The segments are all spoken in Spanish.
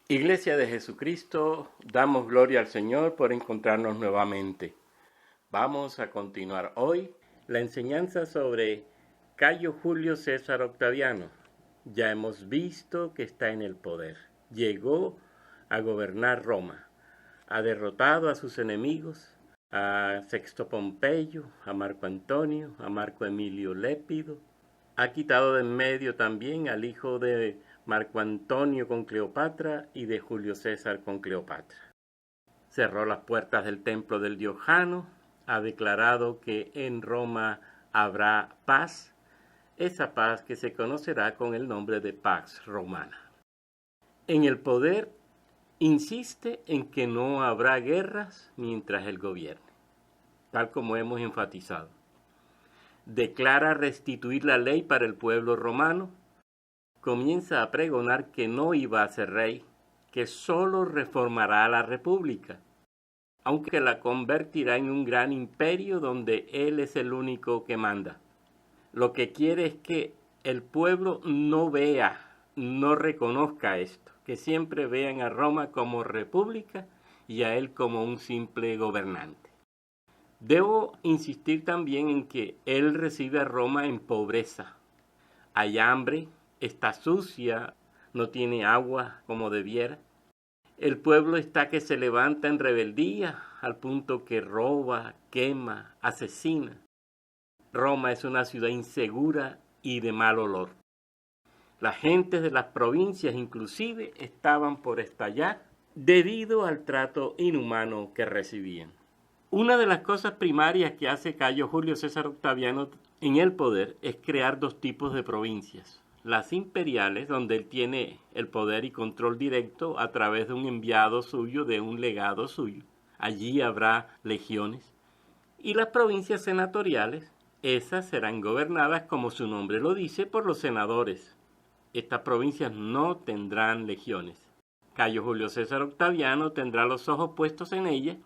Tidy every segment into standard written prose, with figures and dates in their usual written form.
Iglesia de Jesucristo, damos gloria al Señor por encontrarnos nuevamente. Vamos a continuar hoy la enseñanza sobre Cayo Julio César Octaviano. Ya hemos visto que está en el poder. Llegó a gobernar Roma. Ha derrotado a sus enemigos, a Sexto Pompeyo, a Marco Antonio, a Marco Emilio Lépido. Ha quitado de en medio también al hijo de Marco Antonio con Cleopatra y de Julio César con Cleopatra. Cerró las puertas del templo del dios Jano, ha declarado que en Roma habrá paz, esa paz que se conocerá con el nombre de Pax Romana. En el poder insiste en que no habrá guerras mientras él gobierne, tal como hemos enfatizado. Declara restituir la ley para el pueblo romano. Comienza a pregonar que no iba a ser rey, que solo reformará la república, aunque la convertirá en un gran imperio donde él es el único que manda. Lo que quiere es que el pueblo no vea, no reconozca esto, que siempre vean a Roma como república y a él como un simple gobernante. Debo insistir también en que él recibe a Roma en pobreza. Hay hambre, está sucia, no tiene agua como debiera. El pueblo está que se levanta en rebeldía al punto que roba, quema, asesina. Roma es una ciudad insegura y de mal olor. Las gentes de las provincias inclusive estaban por estallar debido al trato inhumano que recibían. Una de las cosas primarias que hace Cayo Julio César Octaviano en el poder es crear dos tipos de provincias. Las imperiales, donde él tiene el poder y control directo a través de un enviado suyo, de un legado suyo. Allí habrá legiones. Y las provincias senatoriales, esas serán gobernadas, como su nombre lo dice, por los senadores. Estas provincias no tendrán legiones. Cayo Julio César Octaviano tendrá los ojos puestos en ellas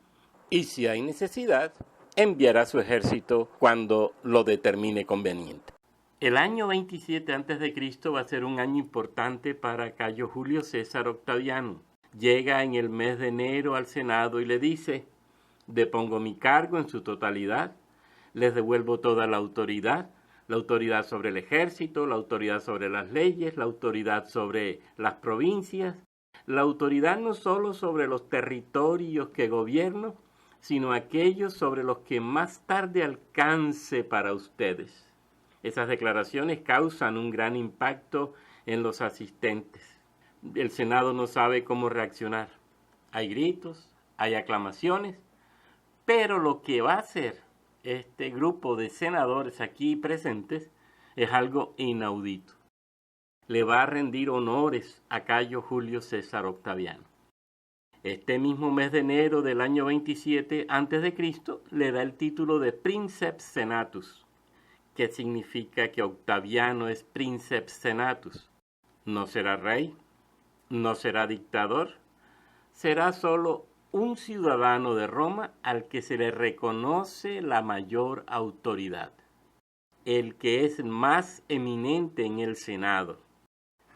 y, si hay necesidad, enviará su ejército cuando lo determine conveniente. El año 27 a.C. va a ser un año importante para Cayo Julio César Octaviano. Llega en el mes de enero al Senado y le dice: depongo mi cargo en su totalidad, les devuelvo toda la autoridad sobre el ejército, la autoridad sobre las leyes, la autoridad sobre las provincias, la autoridad no solo sobre los territorios que gobierno, sino aquellos sobre los que más tarde alcance para ustedes. Esas declaraciones causan un gran impacto en los asistentes. El Senado no sabe cómo reaccionar. Hay gritos, hay aclamaciones, pero lo que va a hacer este grupo de senadores aquí presentes es algo inaudito. Le va a rendir honores a Cayo Julio César Octaviano. Este mismo mes de enero del año 27 a.C. le da el título de Princeps Senatus, que significa que Octaviano es Princeps Senatus. No será rey, no será dictador, será solo un ciudadano de Roma al que se le reconoce la mayor autoridad, el que es más eminente en el Senado,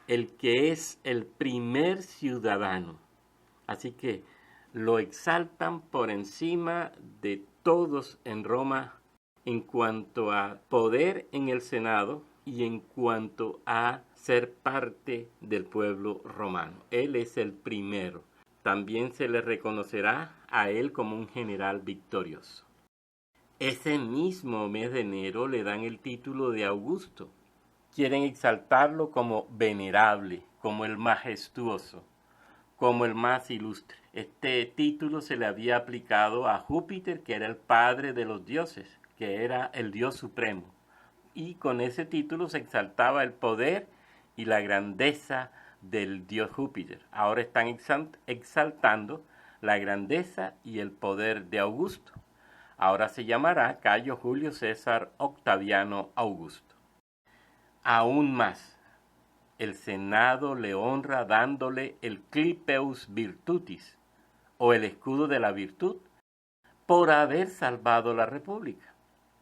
el que es el primer ciudadano. Así que lo exaltan por encima de todos en Roma en cuanto a poder en el Senado y en cuanto a ser parte del pueblo romano. Él es el primero. También se le reconocerá a él como un general victorioso. Ese mismo mes de enero le dan el título de Augusto. Quieren exaltarlo como venerable, como el majestuoso, como el más ilustre. Este título se le había aplicado a Júpiter, que era el padre de los dioses, que era el dios supremo. Y con ese título se exaltaba el poder y la grandeza del dios Júpiter. Ahora están exaltando la grandeza y el poder de Augusto. Ahora se llamará Cayo Julio César Octaviano Augusto. Aún más, el Senado le honra dándole el Clipeus Virtutis, o el escudo de la virtud, por haber salvado la república.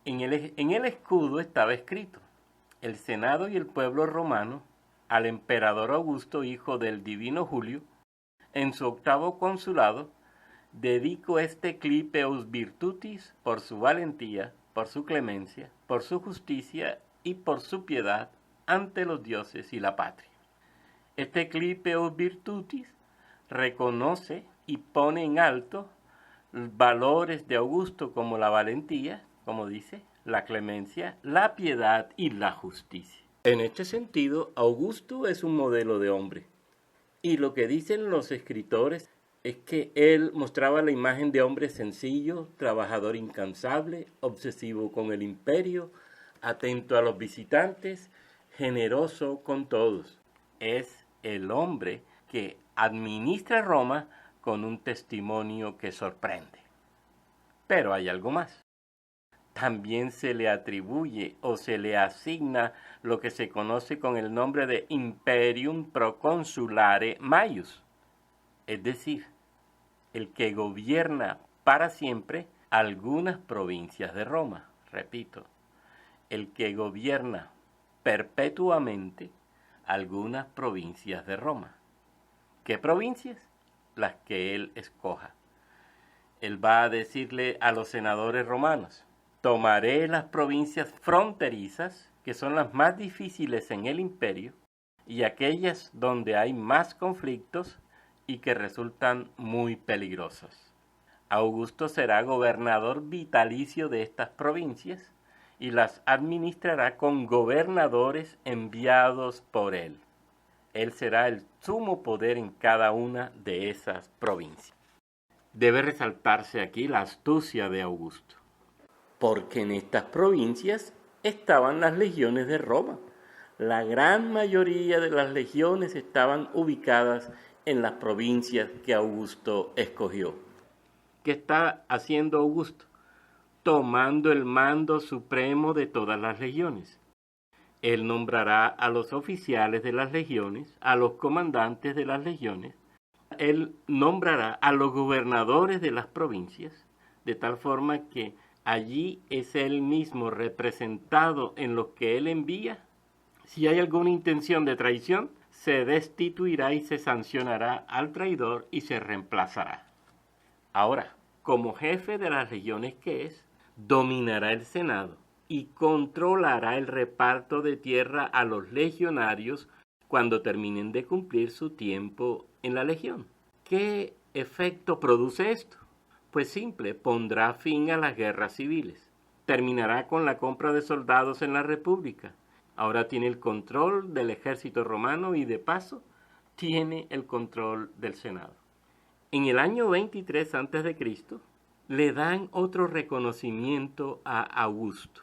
En el escudo estaba escrito: el Senado y el pueblo romano, al emperador Augusto, hijo del divino Julio, en su 8º consulado, dedico este Clipeus Virtutis por su valentía, por su clemencia, por su justicia y por su piedad ante los dioses y la patria. Este Clipeus Virtutis reconoce y pone en alto valores de Augusto como la valentía, como dice, la clemencia, la piedad y la justicia. En este sentido, Augusto es un modelo de hombre. Y lo que dicen los escritores es que él mostraba la imagen de hombre sencillo, trabajador incansable, obsesivo con el imperio, atento a los visitantes, generoso con todos. Es el hombre que administra Roma con un testimonio que sorprende. Pero hay algo más. También se le atribuye o se le asigna lo que se conoce con el nombre de Imperium Proconsulare Maius, es decir, el que gobierna para siempre algunas provincias de Roma. Repito, el que gobierna perpetuamente algunas provincias de Roma. ¿Qué provincias? Las que él escoja. Él va a decirle a los senadores romanos: tomaré las provincias fronterizas, que son las más difíciles en el imperio, y aquellas donde hay más conflictos y que resultan muy peligrosas. Augusto será gobernador vitalicio de estas provincias y las administrará con gobernadores enviados por él. Él será el sumo poder en cada una de esas provincias. Debe resaltarse aquí la astucia de Augusto, porque en estas provincias estaban las legiones de Roma. La gran mayoría de las legiones estaban ubicadas en las provincias que Augusto escogió. ¿Qué está haciendo Augusto? Tomando el mando supremo de todas las legiones. Él nombrará a los oficiales de las legiones, a los comandantes de las legiones. Él nombrará a los gobernadores de las provincias, de tal forma que allí es él mismo representado en los que él envía. Si hay alguna intención de traición, se destituirá y se sancionará al traidor y se reemplazará. Ahora, como jefe de las legiones que es, dominará el Senado y controlará el reparto de tierra a los legionarios cuando terminen de cumplir su tiempo en la legión. ¿Qué efecto produce esto? Pues simple, pondrá fin a las guerras civiles. Terminará con la compra de soldados en la República. Ahora tiene el control del ejército romano y de paso tiene el control del Senado. En el año 23 a.C. le dan otro reconocimiento a Augusto.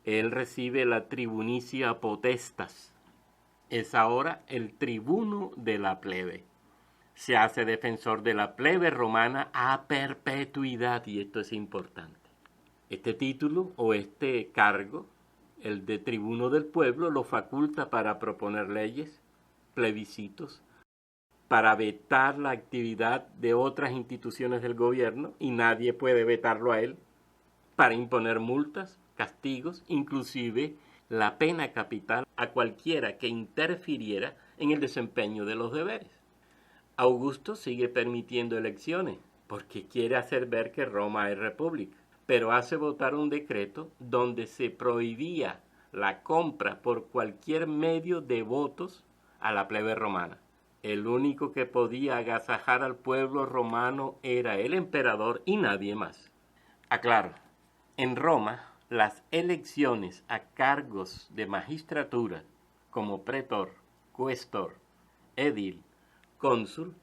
Él recibe la tribunicia potestas. Es ahora el tribuno de la plebe. Se hace defensor de la plebe romana a perpetuidad, y esto es importante. Este título o este cargo, el de tribuno del pueblo, lo faculta para proponer leyes, plebiscitos, para vetar la actividad de otras instituciones del gobierno, y nadie puede vetarlo a él, para imponer multas, castigos, inclusive la pena capital a cualquiera que interfiriera en el desempeño de los deberes. Augusto sigue permitiendo elecciones porque quiere hacer ver que Roma es república, pero hace votar un decreto donde se prohibía la compra por cualquier medio de votos a la plebe romana. El único que podía agasajar al pueblo romano era el emperador y nadie más. Aclaro, en Roma las elecciones a cargos de magistratura como pretor, cuestor, edil, cónsul,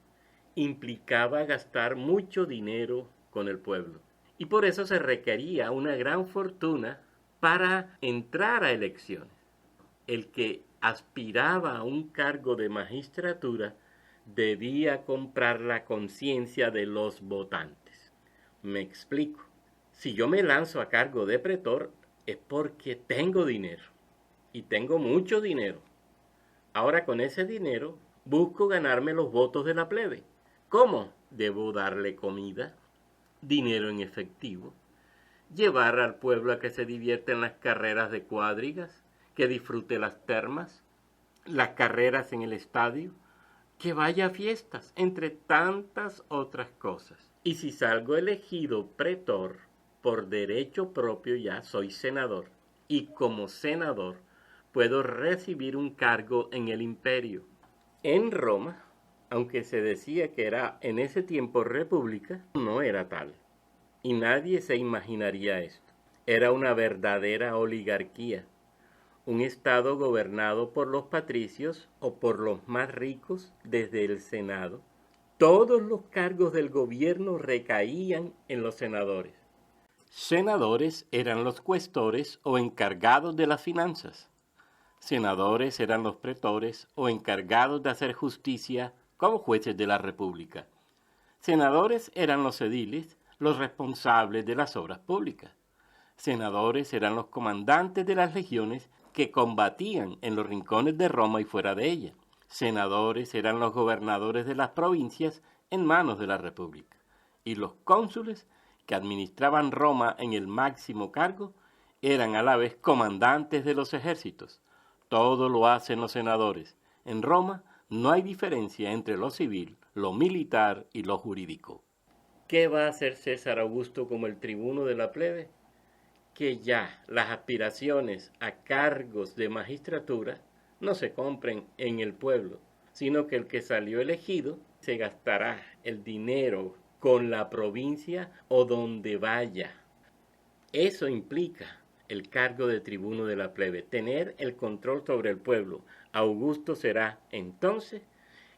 implicaba gastar mucho dinero con el pueblo. Y por eso se requería una gran fortuna para entrar a elecciones. El que aspiraba a un cargo de magistratura debía comprar la conciencia de los votantes. Me explico. Si yo me lanzo a cargo de pretor es porque tengo dinero. Y tengo mucho dinero. Ahora con ese dinero busco ganarme los votos de la plebe. ¿Cómo? Debo darle comida, dinero en efectivo, llevar al pueblo a que se divierta en las carreras de cuadrigas, que disfrute las termas, las carreras en el estadio, que vaya a fiestas, entre tantas otras cosas. Y si salgo elegido pretor, por derecho propio ya soy senador. Y como senador puedo recibir un cargo en el imperio. En Roma, aunque se decía que era en ese tiempo república, no era tal. Y nadie se imaginaría esto. Era una verdadera oligarquía, un estado gobernado por los patricios o por los más ricos desde el Senado. Todos los cargos del gobierno recaían en los senadores. Senadores eran los cuestores o encargados de las finanzas. Senadores eran los pretores o encargados de hacer justicia como jueces de la República. Senadores eran los ediles, los responsables de las obras públicas. Senadores eran los comandantes de las legiones que combatían en los rincones de Roma y fuera de ella. Senadores eran los gobernadores de las provincias en manos de la República. Y los cónsules, que administraban Roma en el máximo cargo, eran a la vez comandantes de los ejércitos. Todo lo hacen los senadores. En Roma no hay diferencia entre lo civil, lo militar y lo jurídico. ¿Qué va a hacer César Augusto como el tribuno de la plebe? Que ya las aspiraciones a cargos de magistratura no se compren en el pueblo, sino que el que salió elegido se gastará el dinero con la provincia o donde vaya. Eso implica el cargo de tribuno de la plebe, tener el control sobre el pueblo. Augusto será entonces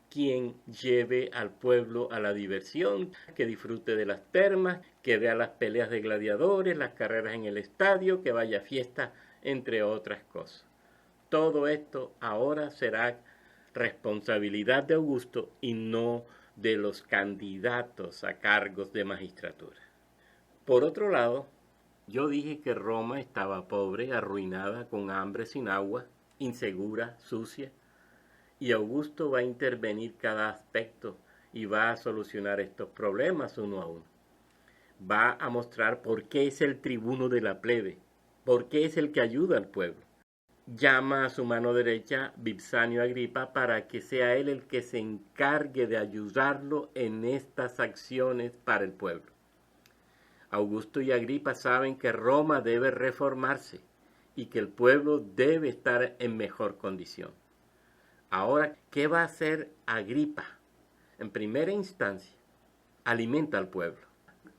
quien lleve al pueblo a la diversión, que disfrute de las termas, que vea las peleas de gladiadores, las carreras en el estadio, que vaya a fiesta, entre otras cosas. Todo esto ahora será responsabilidad de Augusto y no de los candidatos a cargos de magistratura. Por otro lado, yo dije que Roma estaba pobre, arruinada, con hambre, sin agua, insegura, sucia, y Augusto va a intervenir cada aspecto y va a solucionar estos problemas uno a uno. Va a mostrar por qué es el tribuno de la plebe, por qué es el que ayuda al pueblo. Llama a su mano derecha Vipsanio Agripa para que sea él el que se encargue de ayudarlo en estas acciones para el pueblo. Augusto y Agripa saben que Roma debe reformarse y que el pueblo debe estar en mejor condición. Ahora, ¿qué va a hacer Agripa? En primera instancia, alimenta al pueblo.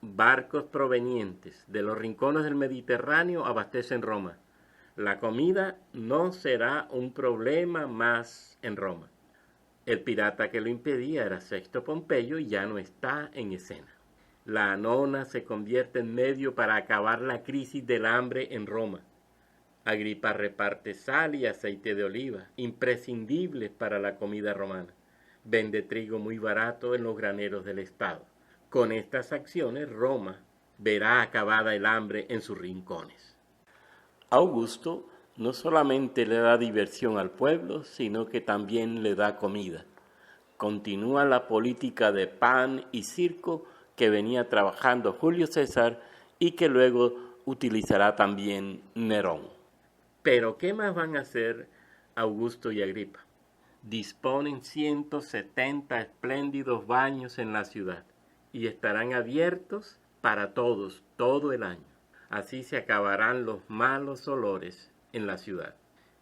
Barcos provenientes de los rincones del Mediterráneo abastecen Roma. La comida no será un problema más en Roma. El pirata que lo impedía era Sexto Pompeyo y ya no está en escena. La nona se convierte en medio para acabar la crisis del hambre en Roma. Agripa reparte sal y aceite de oliva, imprescindibles para la comida romana. Vende trigo muy barato en los graneros del Estado. Con estas acciones, Roma verá acabada el hambre en sus rincones. Augusto no solamente le da diversión al pueblo, sino que también le da comida. Continúa la política de pan y circo que venía trabajando Julio César y que luego utilizará también Nerón. Pero ¿qué más van a hacer Augusto y Agripa? Disponen 170 espléndidos baños en la ciudad y estarán abiertos para todos todo el año. Así se acabarán los malos olores en la ciudad.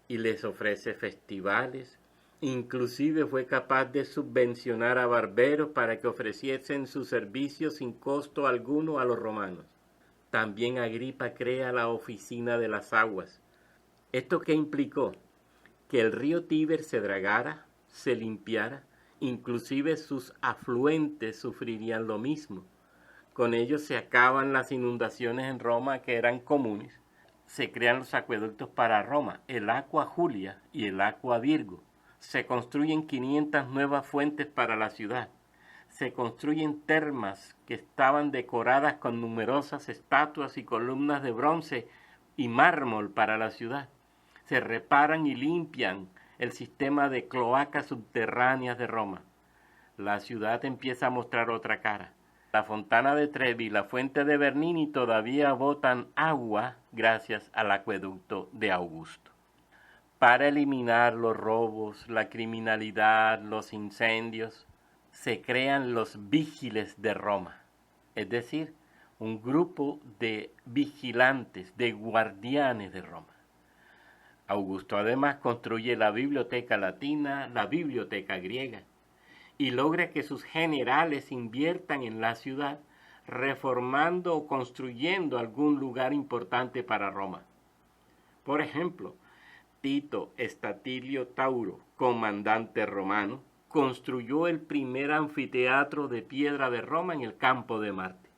Y les ofrece festivales. Inclusive fue capaz de subvencionar a barberos para que ofreciesen sus servicios sin costo alguno a los romanos. También Agripa crea la oficina de las aguas. ¿Esto qué implicó? Que el río Tíber se dragara, se limpiara, inclusive sus afluentes sufrirían lo mismo. Con ello se acaban las inundaciones en Roma que eran comunes. Se crean los acueductos para Roma, el Aqua Julia y el Aqua Virgo. Se construyen 500 nuevas fuentes para la ciudad. Se construyen termas que estaban decoradas con numerosas estatuas y columnas de bronce y mármol para la ciudad. Se reparan y limpian el sistema de cloacas subterráneas de Roma. La ciudad empieza a mostrar otra cara. La fontana de Trevi y la fuente de Bernini todavía botan agua gracias al acueducto de Augusto. para eliminar los robos, la criminalidad, los incendios, se crean los Vigiles de Roma, es decir, un grupo de vigilantes, de guardianes de Roma. Augusto además construye la biblioteca latina, la biblioteca griega, y logra que sus generales inviertan en la ciudad, reformando o construyendo algún lugar importante para Roma. Por ejemplo, Tito Estatilio Tauro, comandante romano, construyó el primer anfiteatro de piedra de Roma en el campo de Marte.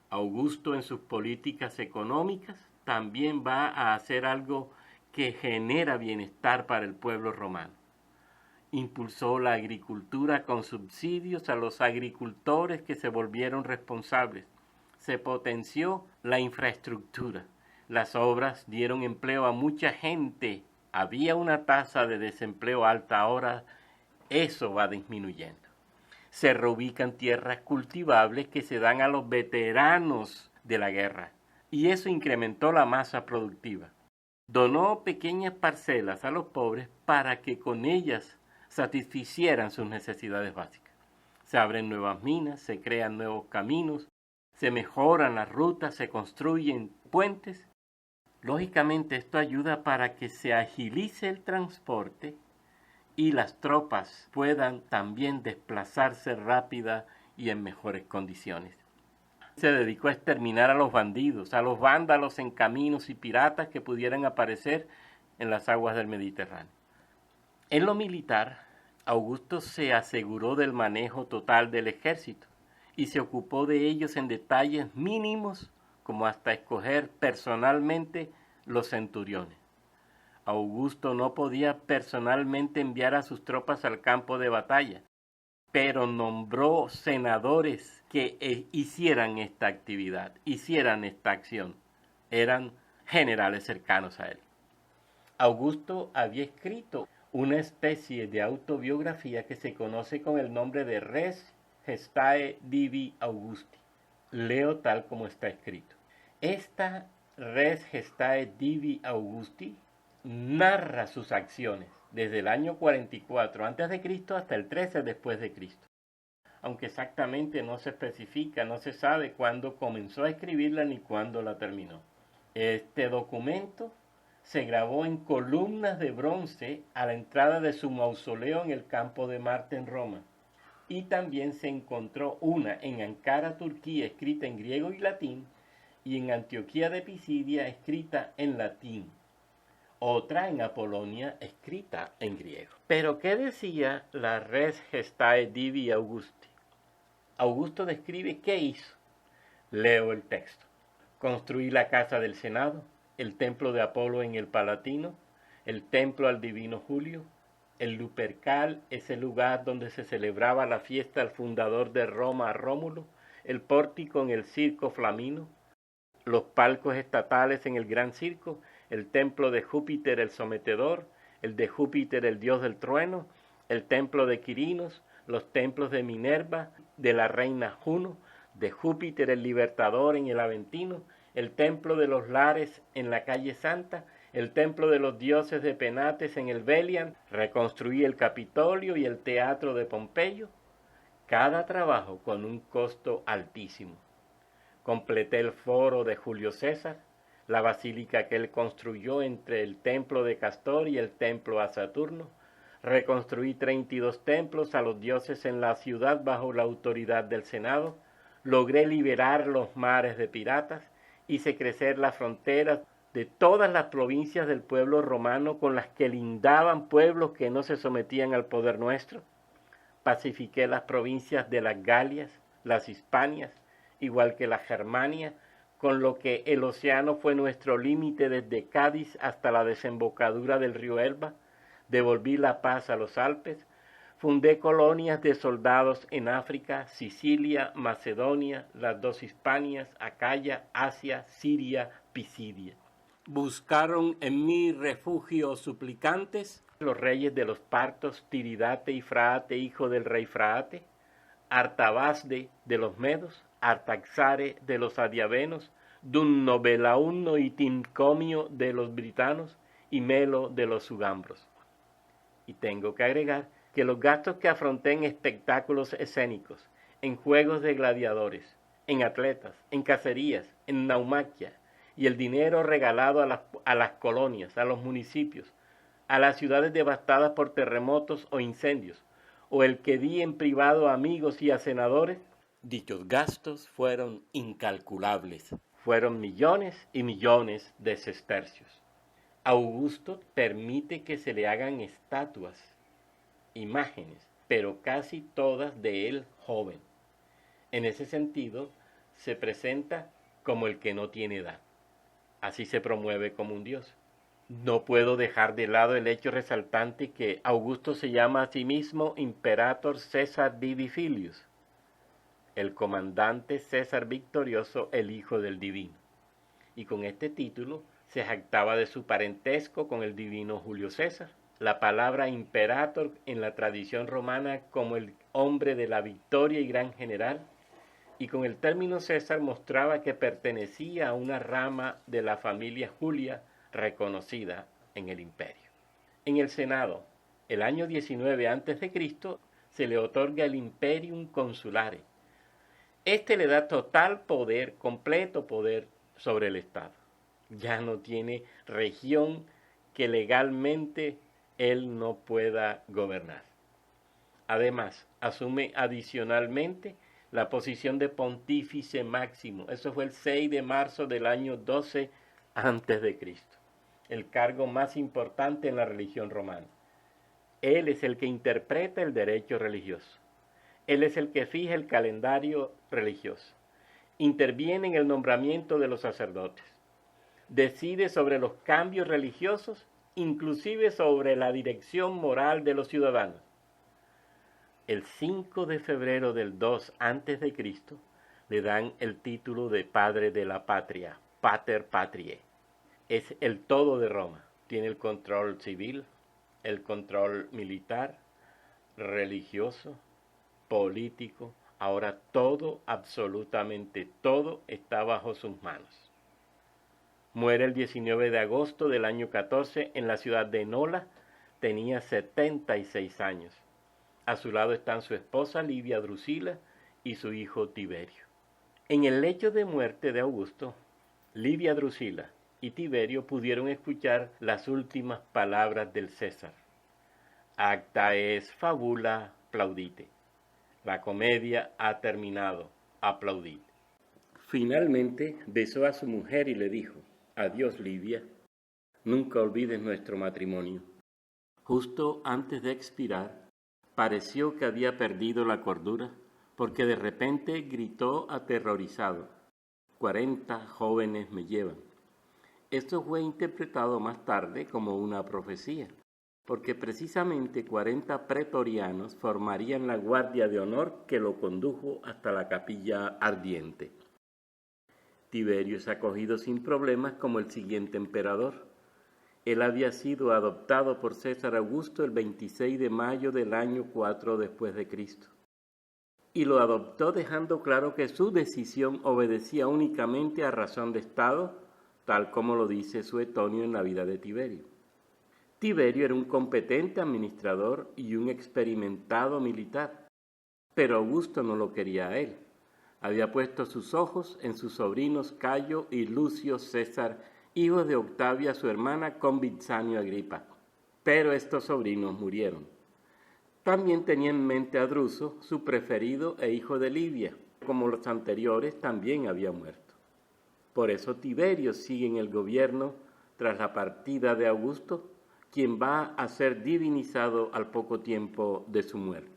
Augusto, en sus políticas económicas, también va a hacer algo que genera bienestar para el pueblo romano. Impulsó la agricultura con subsidios a los agricultores que se volvieron responsables. Se potenció la infraestructura. Las obras dieron empleo a mucha gente. Había una tasa de desempleo alta, ahora eso va disminuyendo. Se reubican tierras cultivables que se dan a los veteranos de la guerra, y eso incrementó la masa productiva. Donó pequeñas parcelas a los pobres para que con ellas satisficieran sus necesidades básicas. Se abren nuevas minas, se crean nuevos caminos, se mejoran las rutas, se construyen puentes. Lógicamente esto ayuda para que se agilice el transporte y las tropas puedan también desplazarse rápida y en mejores condiciones. Se dedicó a exterminar a los bandidos, a los vándalos en caminos y piratas que pudieran aparecer en las aguas del Mediterráneo. En lo militar, Augusto se aseguró del manejo total del ejército y se ocupó de ellos en detalles mínimos, como hasta escoger personalmente los centuriones. Augusto no podía personalmente enviar a sus tropas al campo de batalla, pero nombró senadores que hicieran esta actividad, hicieran esta acción. Eran generales cercanos a él. Augusto había escrito una especie de autobiografía que se conoce con el nombre de Res Gestae Divi Augusti. Leo tal como está escrito. Esta Res Gestae Divi Augusti narra sus acciones desde el año 44 a.C. hasta el 13 después de Cristo. Aunque exactamente no se especifica, no se sabe cuándo comenzó a escribirla ni cuándo la terminó. Este documento se grabó en columnas de bronce a la entrada de su mausoleo en el campo de Marte en Roma. Y también se encontró una en Ankara, Turquía, escrita en griego y latín, y en Antioquía de Pisidia, escrita en latín. Otra en Apolonia, escrita en griego. Pero, ¿qué decía la Res Gestae Divi Augusti? Augusto describe qué hizo. Leo el texto. Construí la casa del Senado, el templo de Apolo en el Palatino, el templo al divino Julio, el Lupercal, ese lugar donde se celebraba la fiesta al fundador de Roma, Rómulo, el pórtico en el Circo Flamino, los palcos estatales en el Gran Circo, el templo de Júpiter el Sometedor, el de Júpiter el dios del trueno, el templo de Quirinos, los templos de Minerva, de la reina Juno, de Júpiter el Libertador en el Aventino, el templo de los Lares en la calle Santa, el templo de los dioses de Penates en el Belian, reconstruí el Capitolio y el teatro de Pompeyo, cada trabajo con un costo altísimo. Completé el foro de Julio César, la basílica que él construyó entre el templo de Castor y el templo a Saturno. Reconstruí 32 templos a los dioses en la ciudad bajo la autoridad del Senado. Logré liberar los mares de piratas. Hice crecer las fronteras de todas las provincias del pueblo romano con las que lindaban pueblos que no se sometían al poder nuestro. Pacifiqué las provincias de las Galias, las Hispanias, igual que la Germania, con lo que el océano fue nuestro límite desde Cádiz hasta la desembocadura del río Elba. Devolví la paz a los Alpes. Fundé colonias de soldados en África, Sicilia, Macedonia, las dos Hispanias, Acaya, Asia, Siria, Pisidia. Buscaron en mí refugio suplicantes los reyes de los partos, Tiridate y Fraate, hijo del rey Fraate, Artabasde de los medos, Artaxare de los adiavenos, Dunnobelaunno y Tincomio de los britanos, y Melo de los Sugambros. Y tengo que agregar que los gastos que afronté en espectáculos escénicos, en juegos de gladiadores, en atletas, en cacerías, en naumaquia, y el dinero regalado a las colonias, a los municipios, a las ciudades devastadas por terremotos o incendios, o el que di en privado a amigos y a senadores, dichos gastos fueron incalculables. Fueron millones y millones de sestercios. Augusto permite que se le hagan estatuas, imágenes, pero casi todas de él joven. En ese sentido, se presenta como el que no tiene edad. Así se promueve como un dios. No puedo dejar de lado el hecho resaltante que Augusto se llama a sí mismo Imperator César Vivi Filius, el comandante César victorioso, el hijo del divino. Y con este título se jactaba de su parentesco con el divino Julio César. La palabra imperator en la tradición romana como el hombre de la victoria y gran general, y con el término César mostraba que pertenecía a una rama de la familia Julia reconocida en el imperio. En el Senado, el año 19 a.C., se le otorga el Imperium Consulare. Este le da total poder, completo poder sobre el Estado. Ya no tiene región que legalmente él no pueda gobernar. Además, asume adicionalmente la posición de pontífice máximo. Eso fue el 6 de marzo del año 12 a.C., el cargo más importante en la religión romana. Él es el que interpreta el derecho religioso. Él es el que fija el calendario religioso. Interviene en el nombramiento de los sacerdotes. Decide sobre los cambios religiosos, inclusive sobre la dirección moral de los ciudadanos. El 5 de febrero del 2 a.C. le dan el título de padre de la patria, Pater Patriae. Es el todo de Roma. Tiene el control civil, el control militar, religioso, político. Ahora todo, absolutamente todo, está bajo sus manos. Muere el 19 de agosto del año 14 en la ciudad de Nola. Tenía 76 años. A su lado están su esposa Livia Drusila y su hijo Tiberio. En el lecho de muerte de Augusto, Livia Drusila y Tiberio pudieron escuchar las últimas palabras del César. Acta es fabula plaudite. La comedia ha terminado, aplaudid. Finalmente besó a su mujer y le dijo: adiós, Livia, nunca olvides nuestro matrimonio. Justo antes de expirar, pareció que había perdido la cordura, porque de repente gritó aterrorizado: 40 jóvenes me llevan. Esto fue interpretado más tarde como una profecía, porque precisamente 40 pretorianos formarían la guardia de honor que lo condujo hasta la capilla ardiente. Tiberio es acogido sin problemas como el siguiente emperador. Él había sido adoptado por César Augusto el 26 de mayo del año 4 después de Cristo. Y lo adoptó dejando claro que su decisión obedecía únicamente a razón de Estado, tal como lo dice Suetonio en la vida de Tiberio. Tiberio era un competente administrador y un experimentado militar, pero Augusto no lo quería a él. Había puesto sus ojos en sus sobrinos Cayo y Lucio César, hijos de Octavia, su hermana, con Vipsanio Agripa. Pero estos sobrinos murieron. También tenía en mente a Druso, su preferido e hijo de Livia. Como los anteriores, también había muerto. Por eso Tiberio sigue en el gobierno tras la partida de Augusto, quien va a ser divinizado al poco tiempo de su muerte.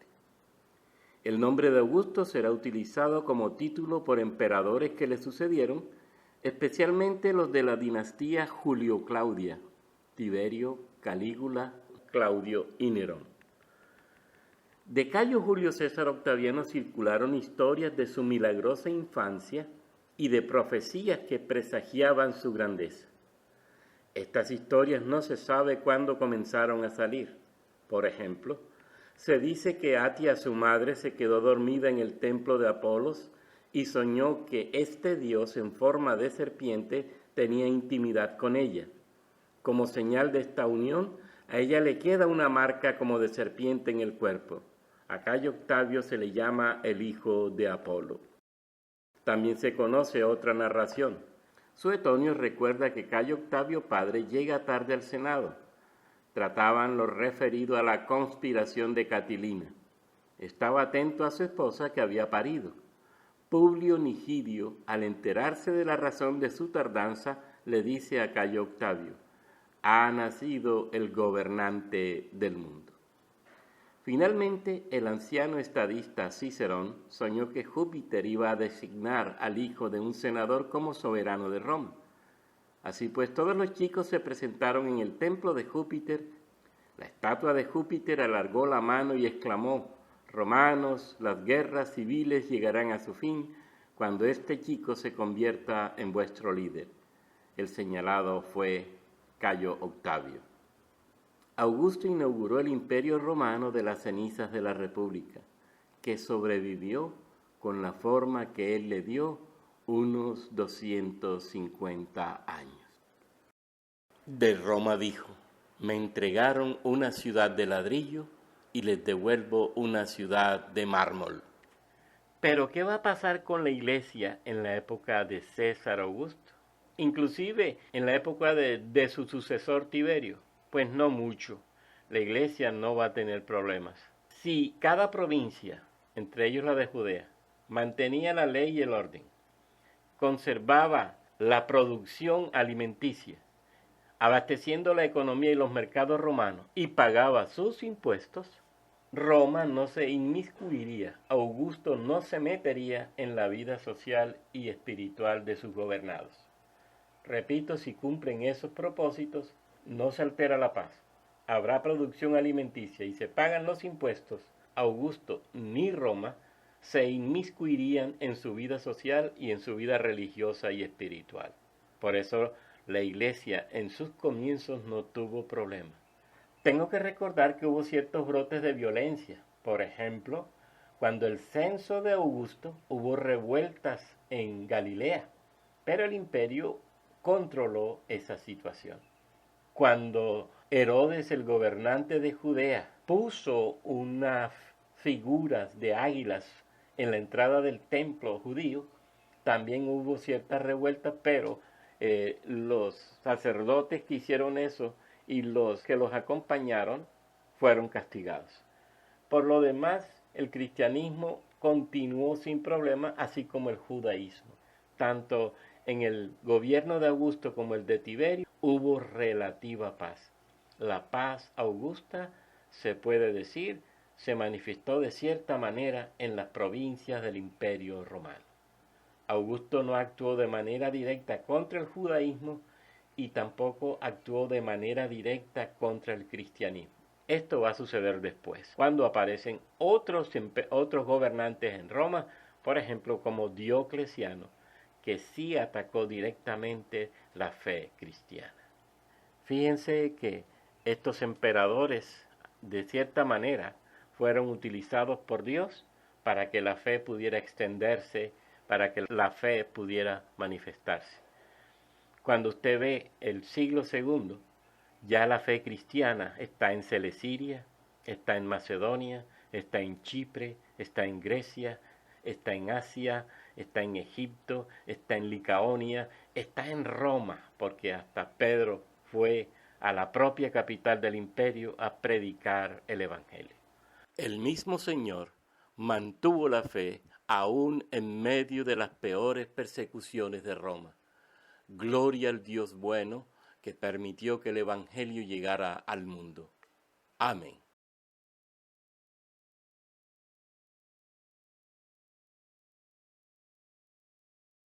El nombre de Augusto será utilizado como título por emperadores que le sucedieron, especialmente los de la dinastía Julio-Claudia, Tiberio, Calígula, Claudio y Nerón. De Cayo Julio César Octaviano circularon historias de su milagrosa infancia y de profecías que presagiaban su grandeza. Estas historias no se sabe cuándo comenzaron a salir. Por ejemplo, se dice que Atia, su madre, se quedó dormida en el templo de Apolos y soñó que este dios en forma de serpiente tenía intimidad con ella. Como señal de esta unión, a ella le queda una marca como de serpiente en el cuerpo. A Cayo Octavio se le llama el hijo de Apolo. También se conoce otra narración. Suetonio recuerda que Cayo Octavio padre llega tarde al Senado. Trataban lo referido a la conspiración de Catilina. Estaba atento a su esposa que había parido. Publio Nigidio, al enterarse de la razón de su tardanza, le dice a Cayo Octavio: ha nacido el gobernante del mundo. Finalmente, el anciano estadista Cicerón soñó que Júpiter iba a designar al hijo de un senador como soberano de Roma. Así pues, todos los chicos se presentaron en el templo de Júpiter. La estatua de Júpiter alargó la mano y exclamó: romanos, las guerras civiles llegarán a su fin cuando este chico se convierta en vuestro líder. El señalado fue Cayo Octavio. Augusto inauguró el imperio romano de las cenizas de la República, que sobrevivió con la forma que él le dio unos 250 años. De Roma dijo: me entregaron una ciudad de ladrillo y les devuelvo una ciudad de mármol. Pero ¿qué va a pasar con la iglesia en la época de César Augusto? Inclusive en la época de su sucesor Tiberio. Pues no mucho. La iglesia no va a tener problemas. Si cada provincia, entre ellos la de Judea, mantenía la ley y el orden, conservaba la producción alimenticia, abasteciendo la economía y los mercados romanos, y pagaba sus impuestos, Roma no se inmiscuiría, Augusto no se metería en la vida social y espiritual de sus gobernados. Repito, si cumplen esos propósitos, no se altera la paz. Habrá producción alimenticia y se pagan los impuestos. Augusto ni Roma se inmiscuirían en su vida social y en su vida religiosa y espiritual. Por eso la iglesia en sus comienzos no tuvo problemas. Tengo que recordar que hubo ciertos brotes de violencia. Por ejemplo, cuando el censo de Augusto hubo revueltas en Galilea, pero el imperio controló esa situación. Cuando Herodes, el gobernante de Judea, puso unas figuras de águilas en la entrada del templo judío, también hubo ciertas revueltas, pero los sacerdotes que hicieron eso y los que los acompañaron fueron castigados. Por lo demás, el cristianismo continuó sin problema, así como el judaísmo. Tanto en el gobierno de Augusto como el de Tiberio hubo relativa paz. La paz augusta, se puede decir, se manifestó de cierta manera en las provincias del Imperio Romano. Augusto no actuó de manera directa contra el judaísmo y tampoco actuó de manera directa contra el cristianismo. Esto va a suceder después, cuando aparecen otros gobernantes en Roma, por ejemplo como Diocleciano, que sí atacó directamente la fe cristiana. Fíjense que estos emperadores, de cierta manera, fueron utilizados por Dios para que la fe pudiera extenderse, para que la fe pudiera manifestarse. Cuando usted ve el siglo II, ya la fe cristiana está en Celesiria, está en Macedonia, está en Chipre, está en Grecia, está en Asia, está en Egipto, está en Licaonia, está en Roma, porque hasta Pedro fue a la propia capital del imperio a predicar el Evangelio. El mismo Señor mantuvo la fe aún en medio de las peores persecuciones de Roma. Gloria al Dios bueno que permitió que el Evangelio llegara al mundo. Amén.